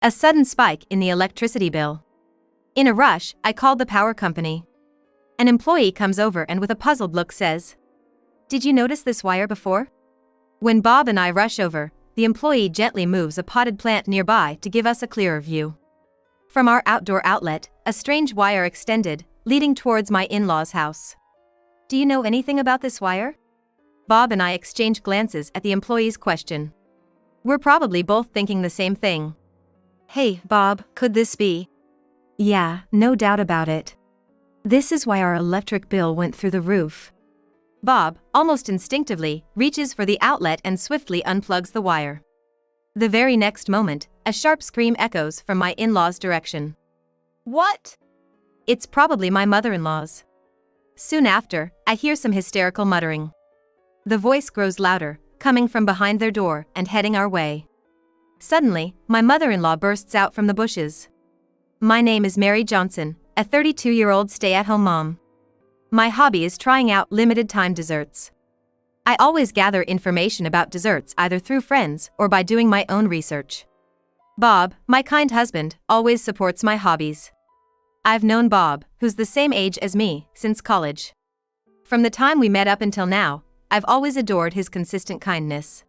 A sudden spike in the electricity bill. In a rush, I called the power company. An employee comes over and with a puzzled look says, "Did you notice this wire before?" When Bob and I rush over, the employee gently moves a potted plant nearby to give us a clearer view. From our outdoor outlet, a strange wire extended, leading towards my in-laws' house. "Do you know anything about this wire?" Bob and I exchange glances at the employee's question. We're probably both thinking the same thing. "Hey, Bob, could this be?" "Yeah, no doubt about it. This is why our electric bill went through the roof." Bob, almost instinctively, reaches for the outlet and swiftly unplugs the wire. The very next moment, a sharp scream echoes from my in-laws' direction. "What?" It's probably my mother-in-law's. Soon after, I hear some hysterical muttering. The voice grows louder, coming from behind their door and heading our way. Suddenly, my mother-in-law bursts out from the bushes. "My name is Mary Johnson, a 32-year-old stay-at-home mom. My hobby is trying out limited-time desserts. I always gather information about desserts either through friends or by doing my own research. Bob, my kind husband, always supports my hobbies. I've known Bob, who's the same age as me, since college. From the time we met up until now, I've always adored his consistent kindness.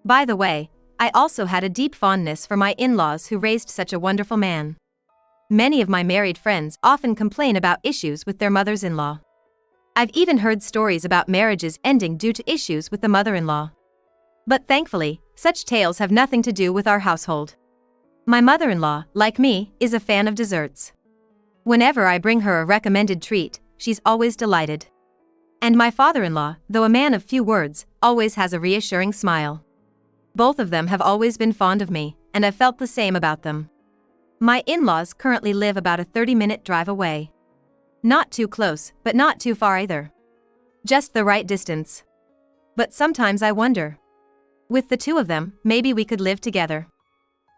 By the way, I also had a deep fondness for my in-laws who raised such a wonderful man. Many of my married friends often complain about issues with their mothers-in-law. I've even heard stories about marriages ending due to issues with the mother-in-law. But thankfully, such tales have nothing to do with our household. My mother-in-law, like me, is a fan of desserts. Whenever I bring her a recommended treat, she's always delighted. And my father-in-law, though a man of few words, always has a reassuring smile. Both of them have always been fond of me, and I've felt the same about them. My in-laws currently live about a 30-minute drive away. Not too close, but not too far either. Just the right distance. But sometimes I wonder. With the two of them, maybe we could live together.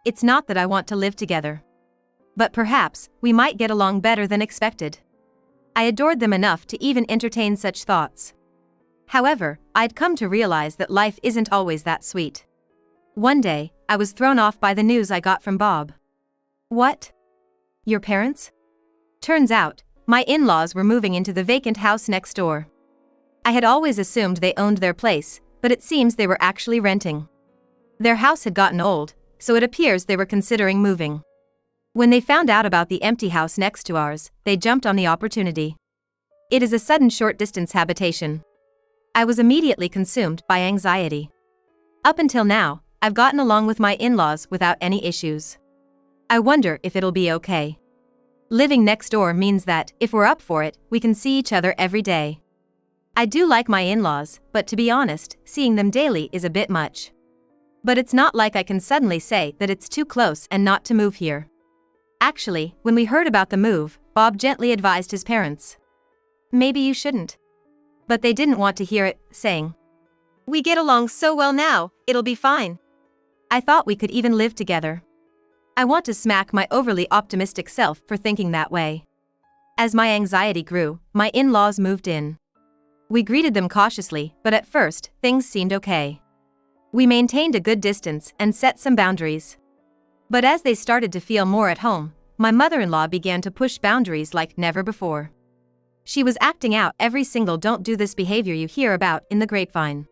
It's not that I want to live together. But perhaps, we might get along better than expected. I adored them enough to even entertain such thoughts. However, I'd come to realize that life isn't always that sweet. One day, I was thrown off by the news I got from Bob. "What? Your parents?" Turns out, my in-laws were moving into the vacant house next door. I had always assumed they owned their place, but it seems they were actually renting. Their house had gotten old, so it appears they were considering moving. When they found out about the empty house next to ours, they jumped on the opportunity. It is a sudden short-distance habitation. I was immediately consumed by anxiety. Up until now, I've gotten along with my in-laws without any issues. I wonder if it'll be okay. Living next door means that, if we're up for it, we can see each other every day. I do like my in-laws, but to be honest, seeing them daily is a bit much. But it's not like I can suddenly say that it's too close and not to move here. Actually, when we heard about the move, Bob gently advised his parents. "Maybe you shouldn't." But they didn't want to hear it, saying, "We get along so well now, it'll be fine." I thought we could even live together. I want to smack my overly optimistic self for thinking that way. As my anxiety grew, my in-laws moved in. We greeted them cautiously, but at first, things seemed okay. We maintained a good distance and set some boundaries. But as they started to feel more at home, my mother-in-law began to push boundaries like never before. She was acting out every single "don't do this" behavior you hear about in the grapevine.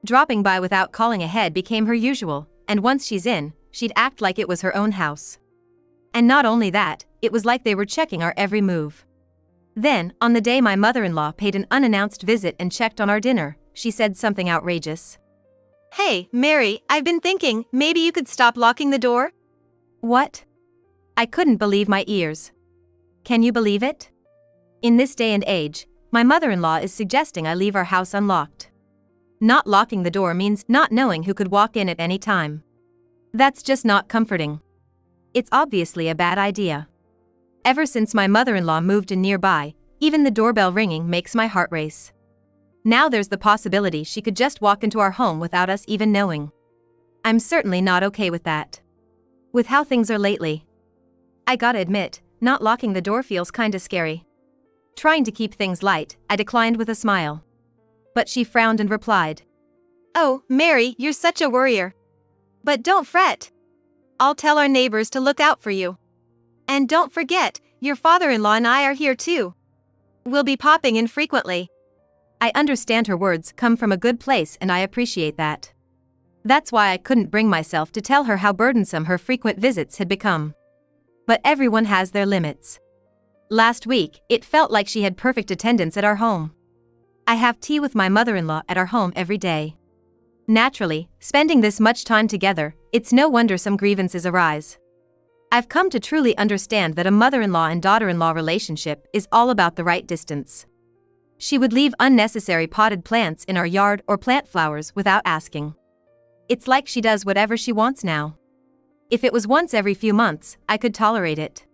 Dropping by without calling ahead became her usual, and once she's in, she'd act like it was her own house. And not only that, it was like they were checking our every move. Then, on the day my mother-in-law paid an unannounced visit and checked on our dinner, she said something outrageous. "Hey, Mary, I've been thinking, maybe you could stop locking the door?" What? I couldn't believe my ears. Can you believe it? In this day and age, my mother-in-law is suggesting I leave our house unlocked. Not locking the door means not knowing who could walk in at any time. That's just not comforting. It's obviously a bad idea. Ever since my mother-in-law moved in nearby, even the doorbell ringing makes my heart race. Now there's the possibility she could just walk into our home without us even knowing. I'm certainly not okay with that. With how things are lately. I gotta admit, not locking the door feels kinda scary. Trying to keep things light, I declined with a smile. But she frowned and replied, "Oh, Mary, you're such a worrier. But don't fret. I'll tell our neighbors to look out for you. And don't forget, your father-in-law and I are here too. We'll be popping in frequently. I understand her words come from a good place and I appreciate that. That's why I couldn't bring myself to tell her how burdensome her frequent visits had become. But everyone has their limits. Last week, it felt like she had perfect attendance at our home. I have tea with my mother-in-law at our home every day. Naturally, spending this much time together, it's no wonder some grievances arise. I've come to truly understand that a mother-in-law and daughter-in-law relationship is all about the right distance. She would leave unnecessary potted plants in our yard or plant flowers without asking. It's like she does whatever she wants now. If it was once every few months, I could tolerate it.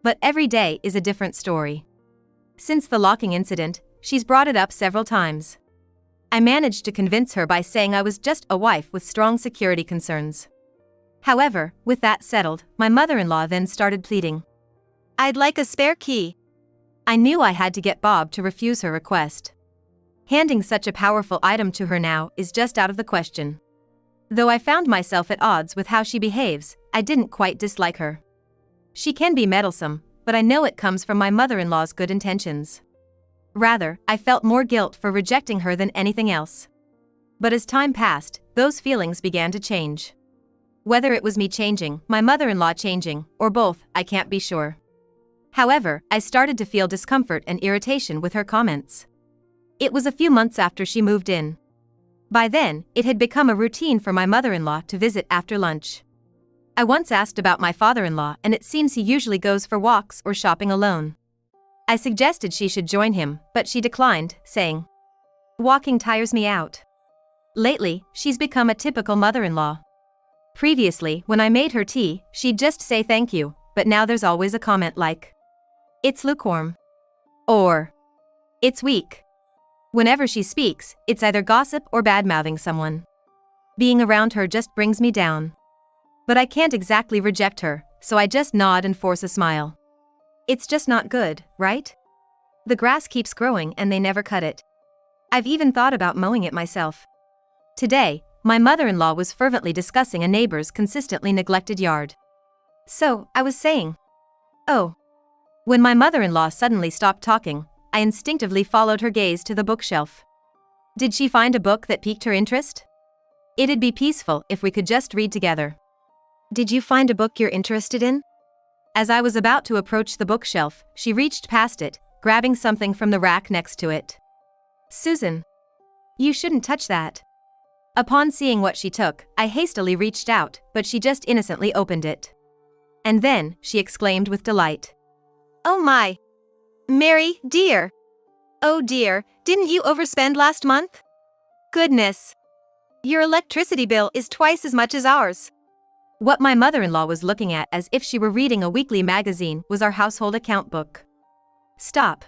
But every day is a different story. Since the locking incident, she's brought it up several times. I managed to convince her by saying I was just a wife with strong security concerns. However, with that settled, my mother-in-law then started pleading. I'd like a spare key. I knew I had to get Bob to refuse her request. Handing such a powerful item to her now is just out of the question. Though I found myself at odds with how she behaves, I didn't quite dislike her. She can be meddlesome, but I know it comes from my mother-in-law's good intentions. Rather, I felt more guilt for rejecting her than anything else. But as time passed, those feelings began to change. Whether it was me changing, my mother-in-law changing, or both, I can't be sure. However, I started to feel discomfort and irritation with her comments. It was a few months after she moved in. By then, it had become a routine for my mother-in-law to visit after lunch. I once asked about my father-in-law and it seems he usually goes for walks or shopping alone. I suggested she should join him, but she declined, saying, "Walking tires me out." Lately, she's become a typical mother-in-law. Previously, when I made her tea, she'd just say thank you, but now there's always a comment like, "It's lukewarm," or "It's weak." Whenever she speaks, it's either gossip or bad-mouthing someone. Being around her just brings me down. But I can't exactly reject her, so I just nod and force a smile. It's just not good, right? The grass keeps growing and they never cut it. I've even thought about mowing it myself. Today, my mother-in-law was fervently discussing a neighbor's consistently neglected yard. So, I was saying, "Oh." When my mother-in-law suddenly stopped talking, I instinctively followed her gaze to the bookshelf. Did she find a book that piqued her interest? It'd be peaceful if we could just read together. Did you find a book you're interested in? As I was about to approach the bookshelf, she reached past it, grabbing something from the rack next to it. "Susan, you shouldn't touch that." Upon seeing what she took, I hastily reached out, but she just innocently opened it. And then, she exclaimed with delight. "Oh my! Mary, dear! Oh dear, didn't you overspend last month? Goodness! Your electricity bill is twice as much as ours." What my mother-in-law was looking at as if she were reading a weekly magazine was our household account book. "Stop.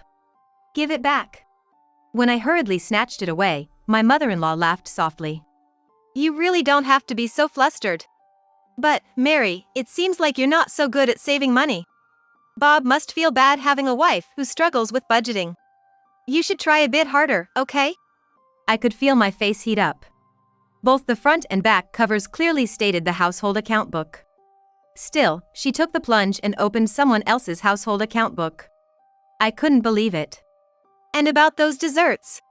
Give it back." When I hurriedly snatched it away, my mother-in-law laughed softly. "You really don't have to be so flustered. But, Mary, it seems like you're not so good at saving money. Bob must feel bad having a wife who struggles with budgeting. You should try a bit harder, okay?" I could feel my face heat up. Both the front and back covers clearly stated the household account book. Still, she took the plunge and opened someone else's household account book. I couldn't believe it. "And about those desserts?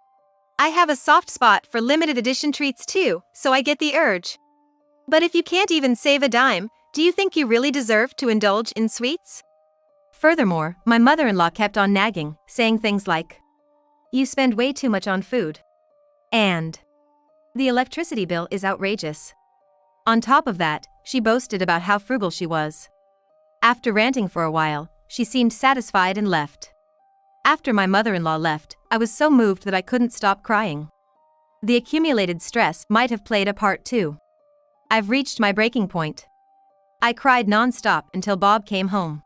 I have a soft spot for limited edition treats too, so I get the urge. But if you can't even save a dime, do you think you really deserve to indulge in sweets?" Furthermore, my mother-in-law kept on nagging, saying things like, "You spend way too much on food." And, "The electricity bill is outrageous." On top of that, she boasted about how frugal she was. After ranting for a while, she seemed satisfied and left. After my mother-in-law left, I was so moved that I couldn't stop crying. The accumulated stress might have played a part too. I've reached my breaking point. I cried non-stop until Bob came home.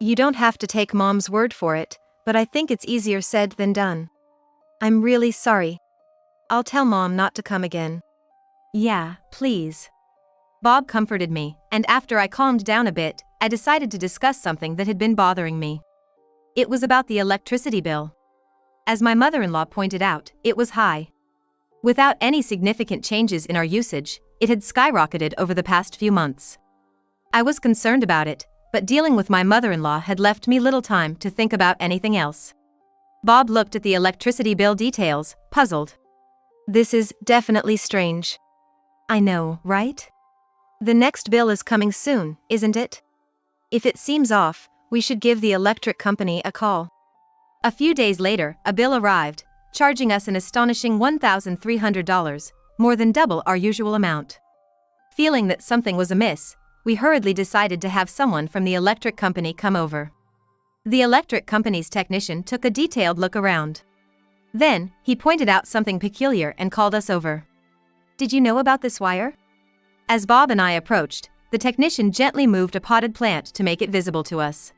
"You don't have to take Mom's word for it, but I think it's easier said than done. I'm really sorry. I'll tell Mom not to come again." "Yeah, please." Bob comforted me, and after I calmed down a bit, I decided to discuss something that had been bothering me. It was about the electricity bill. As my mother-in-law pointed out, it was high. Without any significant changes in our usage, it had skyrocketed over the past few months. I was concerned about it, but dealing with my mother-in-law had left me little time to think about anything else. Bob looked at the electricity bill details, puzzled. This is definitely strange. I know, right? The next bill is coming soon, isn't it? If it seems off, we should give the electric company a call. A few days later, a bill arrived, charging us an astonishing $1,300, more than double our usual amount. Feeling that something was amiss, we hurriedly decided to have someone from the electric company come over. The electric company's technician took a detailed look around. Then, he pointed out something peculiar and called us over. Did you know about this wire? As Bob and I approached, the technician gently moved a potted plant to make it visible to us.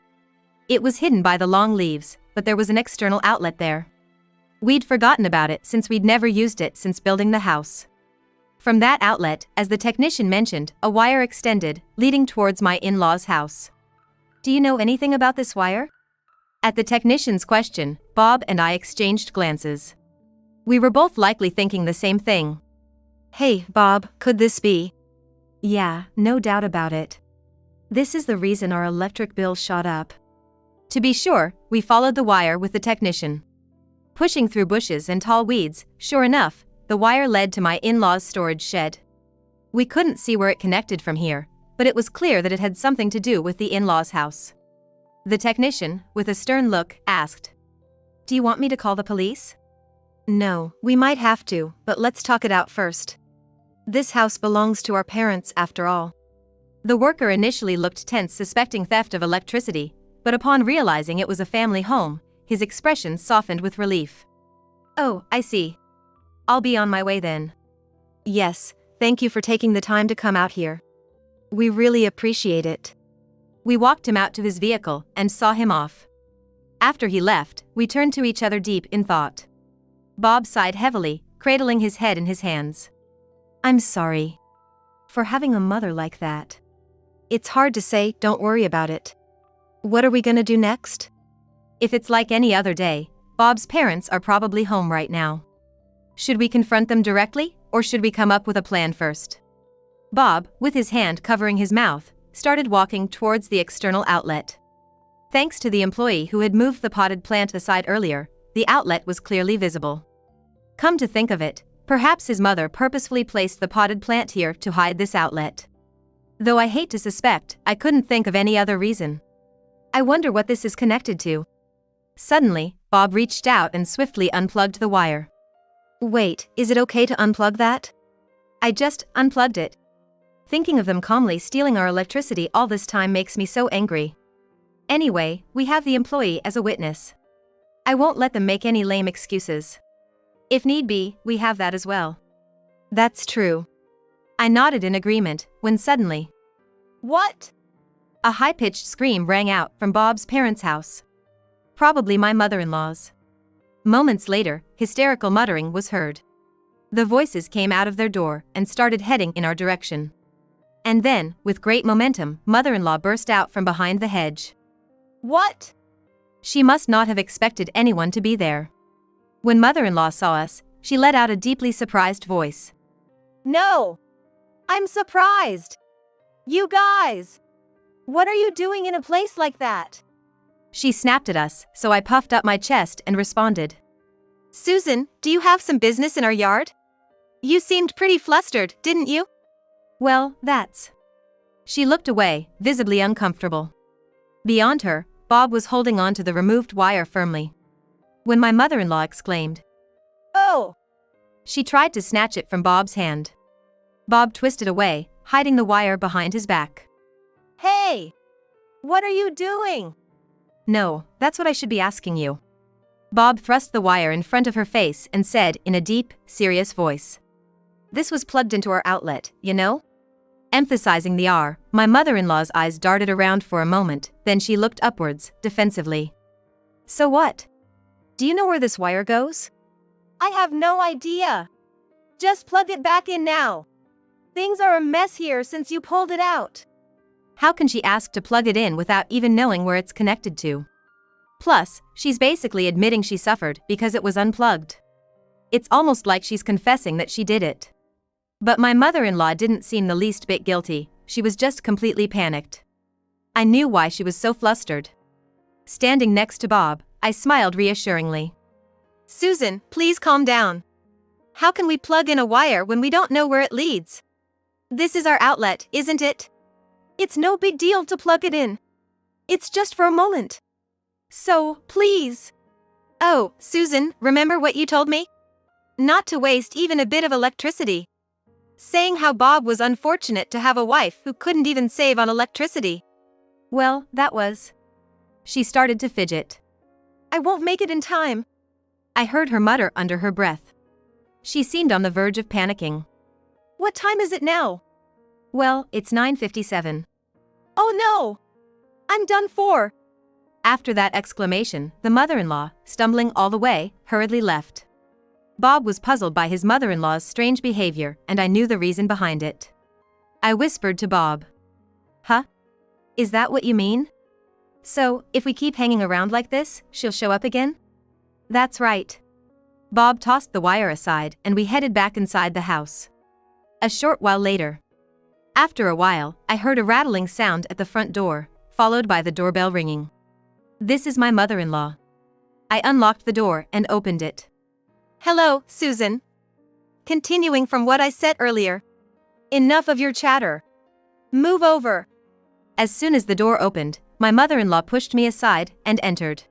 It was hidden by the long leaves, but there was an external outlet there. We'd forgotten about it since we'd never used it since building the house. From that outlet, as the technician mentioned, a wire extended, leading towards my in-laws' house. Do you know anything about this wire? At the technician's question, Bob and I exchanged glances. We were both likely thinking the same thing. Hey, Bob, could this be? Yeah, no doubt about it. This is the reason our electric bill shot up. To be sure, we followed the wire with the technician. Pushing through bushes and tall weeds, sure enough, the wire led to my in-laws' storage shed. We couldn't see where it connected from here, but it was clear that it had something to do with the in-laws' house. The technician, with a stern look, asked, "Do you want me to call the police?" No, we might have to, but let's talk it out first. This house belongs to our parents after all. The worker initially looked tense, suspecting theft of electricity, but upon realizing it was a family home, his expression softened with relief. Oh, I see. I'll be on my way then. Yes, thank you for taking the time to come out here. We really appreciate it. We walked him out to his vehicle and saw him off. After he left, we turned to each other deep in thought. Bob sighed heavily, cradling his head in his hands. I'm sorry. For having a mother like that. It's hard to say, don't worry about it. What are we gonna do next? If it's like any other day, Bob's parents are probably home right now. Should we confront them directly, or should we come up with a plan first? Bob, with his hand covering his mouth, started walking towards the external outlet. Thanks to the employee who had moved the potted plant aside earlier, the outlet was clearly visible. Come to think of it, perhaps his mother purposefully placed the potted plant here to hide this outlet. Though I hate to suspect, I couldn't think of any other reason. I wonder what this is connected to. Suddenly, Bob reached out and swiftly unplugged the wire. Wait, is it okay to unplug that? I just unplugged it. Thinking of them calmly stealing our electricity all this time makes me so angry. Anyway, we have the employee as a witness. I won't let them make any lame excuses. If need be, we have that as well. That's true. I nodded in agreement, when suddenly... What? A high-pitched scream rang out from Bob's parents' house. Probably my mother-in-law's. Moments later, hysterical muttering was heard. The voices came out of their door and started heading in our direction. And then, with great momentum, mother-in-law burst out from behind the hedge. What? She must not have expected anyone to be there. When mother-in-law saw us, she let out a deeply surprised voice. No! I'm surprised! You guys! What are you doing in a place like that? She snapped at us, so I puffed up my chest and responded. Susan, do you have some business in our yard? You seemed pretty flustered, didn't you? Well, that's... She looked away, visibly uncomfortable. Beyond her, Bob was holding on to the removed wire firmly. When my mother-in-law exclaimed, "Oh!" she tried to snatch it from Bob's hand. Bob twisted away, hiding the wire behind his back. Hey! What are you doing? No, that's what I should be asking you. Bob thrust the wire in front of her face and said in a deep, serious voice. This was plugged into our outlet, you know? Emphasizing the R, my mother-in-law's eyes darted around for a moment, then she looked upwards, defensively. So what? Do you know where this wire goes? I have no idea. Just plug it back in now. Things are a mess here since you pulled it out. How can she ask to plug it in without even knowing where it's connected to? Plus, she's basically admitting she suffered because it was unplugged. It's almost like she's confessing that she did it. But my mother-in-law didn't seem the least bit guilty. she was just completely panicked. I knew why she was so flustered. Standing next to Bob, I smiled reassuringly. "Susan, please calm down. How can we plug in a wire when we don't know where it leads? This is our outlet, isn't it? It's no big deal to plug it in. It's just for a moment. So, please." "Oh, Susan, remember what you told me? Not to waste even a bit of electricity. Saying how Bob was unfortunate to have a wife who couldn't even save on electricity." "Well, that was..." She started to fidget. "I won't make it in time," I heard her mutter under her breath. She seemed on the verge of panicking. "What time is it now?" "Well, it's 9:57. "Oh no! I'm done for." After that exclamation, the mother-in-law, stumbling all the way, hurriedly left. Bob was puzzled by his mother-in-law's strange behavior, and I knew the reason behind it. I whispered to Bob. "Huh? Is that what you mean? So, if we keep hanging around like this, she'll show up again?" "That's right." Bob tossed the wire aside, and we headed back inside the house. A short while later. After a while, I heard a rattling sound at the front door, followed by the doorbell ringing. "This is my mother-in-law." I unlocked the door and opened it. "Hello, Susan. Continuing from what I said earlier. Enough of your chatter. Move over." As soon as the door opened, my mother-in-law pushed me aside and entered.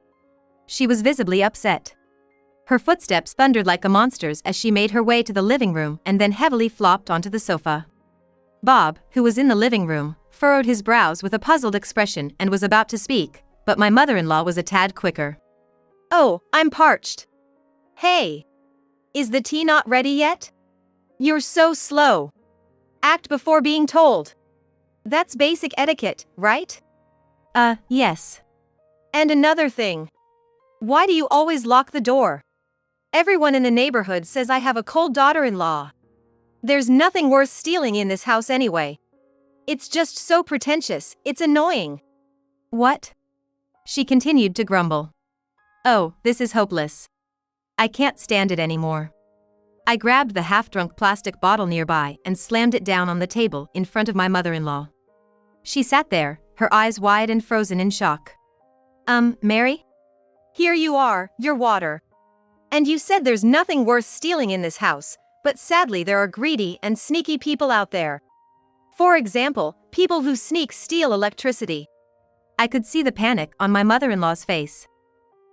She was visibly upset. Her footsteps thundered like a monster's as she made her way to the living room and then heavily flopped onto the sofa. Bob, who was in the living room, furrowed his brows with a puzzled expression and was about to speak, but my mother-in-law was a tad quicker. "Oh, I'm parched. Hey! Is the tea not ready yet? You're so slow. Act before being told. That's basic etiquette, right?" Yes. "And another thing. Why do you always lock the door? Everyone in the neighborhood says I have a cold daughter-in-law. There's nothing worth stealing in this house anyway. It's just so pretentious, it's annoying." "What?" She continued to grumble. "Oh, this is hopeless. I can't stand it anymore." I grabbed the half-drunk plastic bottle nearby and slammed it down on the table in front of my mother-in-law. She sat there, her eyes wide and frozen in shock. Mary? Here you are, your water. And you said there's nothing worth stealing in this house, but sadly there are greedy and sneaky people out there. For example, people who steal electricity." I could see the panic on my mother-in-law's face.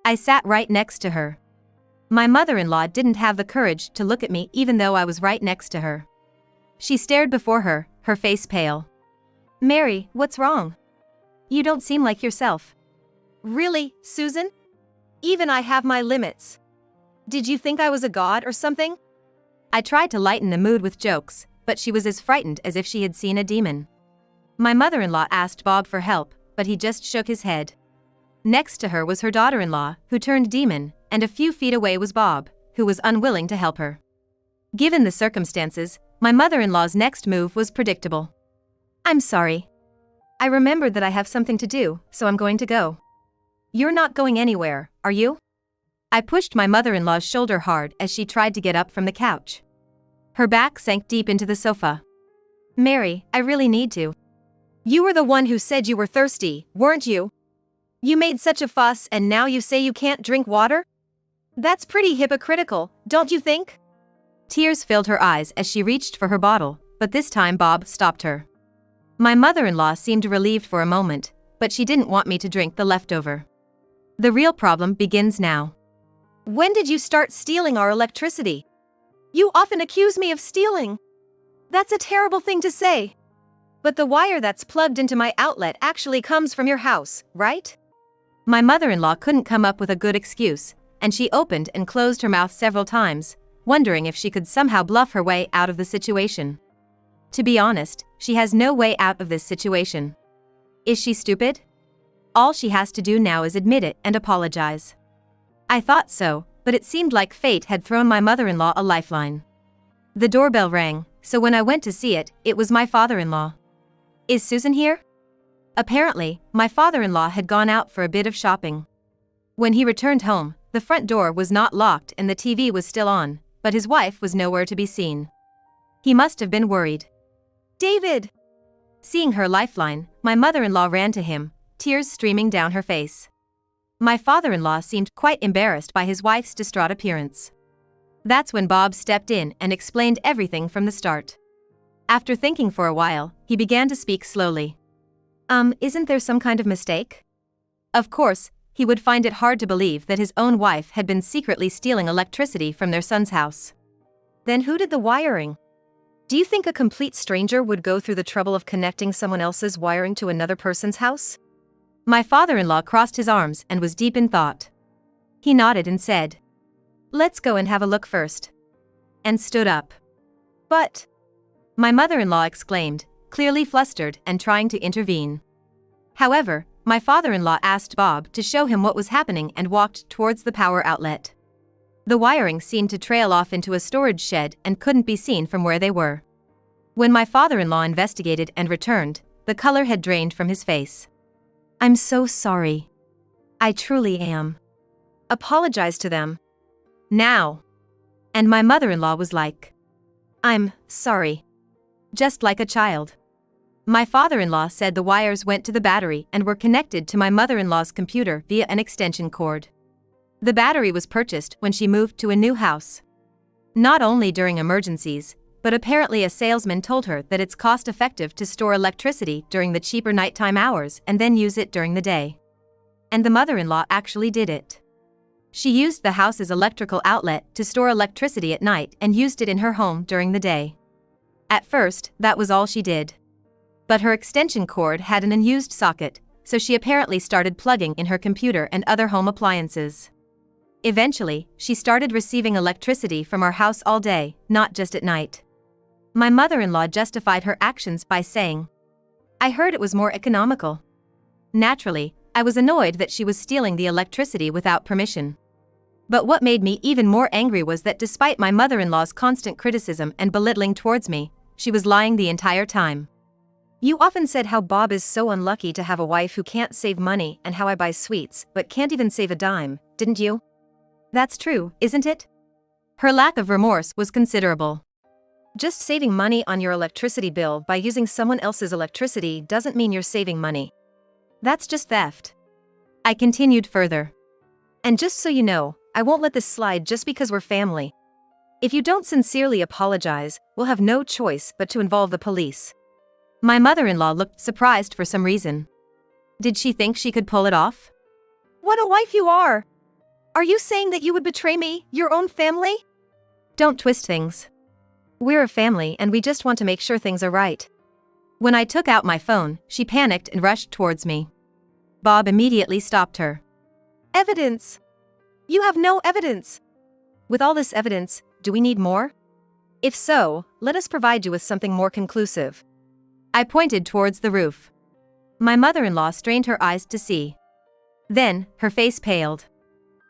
I sat right next to her. My mother-in-law didn't have the courage to look at me even though I was right next to her. She stared before her, her face pale. "Mary, what's wrong? You don't seem like yourself." "Really, Susan? Even I have my limits. Did you think I was a god or something?" I tried to lighten the mood with jokes, but she was as frightened as if she had seen a demon. My mother-in-law asked Bob for help, but he just shook his head. Next to her was her daughter-in-law, who turned demon, and a few feet away was Bob, who was unwilling to help her. Given the circumstances, my mother-in-law's next move was predictable. "I'm sorry. I remembered that I have something to do, so I'm going to go." "You're not going anywhere, are you?" I pushed my mother-in-law's shoulder hard as she tried to get up from the couch. Her back sank deep into the sofa. "Mary, I really need to." "You were the one who said you were thirsty, weren't you? You made such a fuss and now you say you can't drink water? That's pretty hypocritical, don't you think?" Tears filled her eyes as she reached for her bottle, but this time Bob stopped her. My mother-in-law seemed relieved for a moment, but she didn't want me to drink the leftover. "The real problem begins now. When did you start stealing our electricity? You often accuse me of stealing. That's a terrible thing to say. But the wire that's plugged into my outlet actually comes from your house, right?" My mother-in-law couldn't come up with a good excuse, and she opened and closed her mouth several times, wondering if she could somehow bluff her way out of the situation. To be honest, she has no way out of this situation. Is she stupid? All she has to do now is admit it and apologize. I thought so, but it seemed like fate had thrown my mother-in-law a lifeline. The doorbell rang, so when I went to see it, it was my father-in-law. "Is Susan here?" Apparently, my father-in-law had gone out for a bit of shopping. When he returned home, the front door was not locked and the TV was still on, but his wife was nowhere to be seen. He must have been worried. "David!" Seeing her lifeline, my mother-in-law ran to him, tears streaming down her face. My father-in-law seemed quite embarrassed by his wife's distraught appearance. That's when Bob stepped in and explained everything from the start. After thinking for a while, he began to speak slowly. Isn't there some kind of mistake? Of course, he would find it hard to believe that his own wife had been secretly stealing electricity from their son's house. Then who did the wiring? Do you think a complete stranger would go through the trouble of connecting someone else's wiring to another person's house? My father-in-law crossed his arms and was deep in thought. He nodded and said, "Let's go and have a look first." And stood up. "But," my mother-in-law exclaimed, clearly flustered and trying to intervene. However, my father-in-law asked Bob to show him what was happening and walked towards the power outlet. The wiring seemed to trail off into a storage shed and couldn't be seen from where they were. When my father-in-law investigated and returned, the color had drained from his face. "I'm so sorry. I truly am. Apologize to them. Now." And my mother-in-law was like, "I'm sorry." Just like a child. My father-in-law said the wires went to the battery and were connected to my mother-in-law's computer via an extension cord. The battery was purchased when she moved to a new house. Not only during emergencies, but apparently a salesman told her that it's cost-effective to store electricity during the cheaper nighttime hours and then use it during the day. And the mother-in-law actually did it. She used the house's electrical outlet to store electricity at night and used it in her home during the day. At first, that was all she did. But her extension cord had an unused socket, so she apparently started plugging in her computer and other home appliances. Eventually, she started receiving electricity from our house all day, not just at night. My mother-in-law justified her actions by saying, "I heard it was more economical." Naturally, I was annoyed that she was stealing the electricity without permission. But what made me even more angry was that despite my mother-in-law's constant criticism and belittling towards me, she was lying the entire time. "You often said how Bob is so unlucky to have a wife who can't save money and how I buy sweets but can't even save a dime, didn't you? That's true, isn't it?" Her lack of remorse was considerable. Just saving money on your electricity bill by using someone else's electricity doesn't mean you're saving money. That's just theft. I continued further. "And just so you know, I won't let this slide just because we're family. If you don't sincerely apologize, we'll have no choice but to involve the police." My mother-in-law looked surprised for some reason. Did she think she could pull it off? "What a wife you are! Are you saying that you would betray me, your own family?" "Don't twist things. We're a family and we just want to make sure things are right." When I took out my phone, she panicked and rushed towards me. Bob immediately stopped her. "Evidence! You have no evidence. With all this evidence, do we need more? If so, let us provide you with something more conclusive." I pointed towards the roof. My mother-in-law strained her eyes to see. Then, her face paled.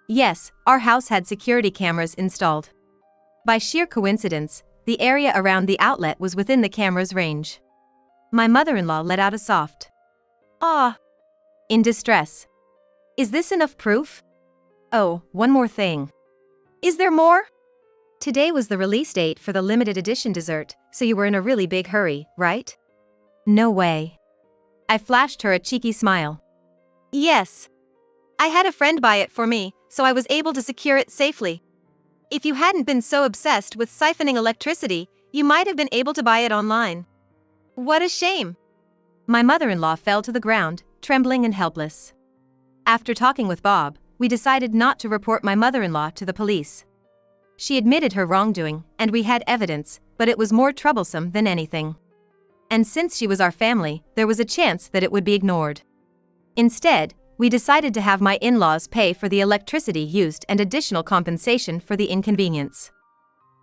Yes, our house had security cameras installed. By sheer coincidence, the area around the outlet was within the camera's range. My mother-in-law let out a soft "Ah," in distress. "Is this enough proof? Oh, one more thing." "Is there more?" "Today was the release date for the limited edition dessert, so you were in a really big hurry, right?" "No way." I flashed her a cheeky smile. "Yes. I had a friend buy it for me, so I was able to secure it safely. If you hadn't been so obsessed with siphoning electricity, you might have been able to buy it online. What a shame." My mother-in-law fell to the ground, trembling and helpless. After talking with Bob, we decided not to report my mother-in-law to the police. She admitted her wrongdoing, and we had evidence, but it was more troublesome than anything. And since she was our family, there was a chance that it would be ignored. Instead, we decided to have my in-laws pay for the electricity used and additional compensation for the inconvenience.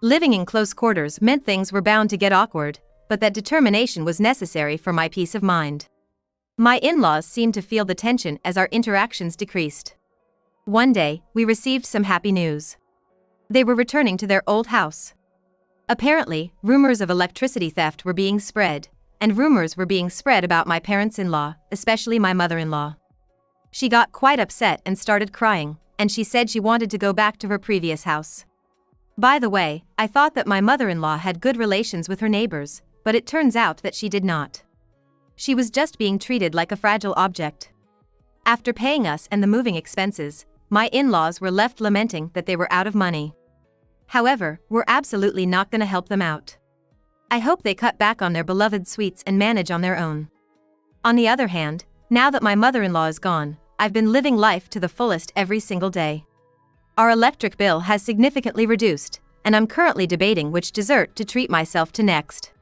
Living in close quarters meant things were bound to get awkward, but that determination was necessary for my peace of mind. My in-laws seemed to feel the tension as our interactions decreased. One day, we received some happy news. They were returning to their old house. Apparently, rumors of electricity theft were being spread, and rumors were being spread about my parents-in-law, especially my mother-in-law. She got quite upset and started crying, and she said she wanted to go back to her previous house. By the way, I thought that my mother-in-law had good relations with her neighbors, but it turns out that she did not. She was just being treated like a fragile object. After paying us and the moving expenses, my in-laws were left lamenting that they were out of money. However, we're absolutely not gonna help them out. I hope they cut back on their beloved sweets and manage on their own. On the other hand, now that my mother-in-law is gone, I've been living life to the fullest every single day. Our electric bill has significantly reduced, and I'm currently debating which dessert to treat myself to next.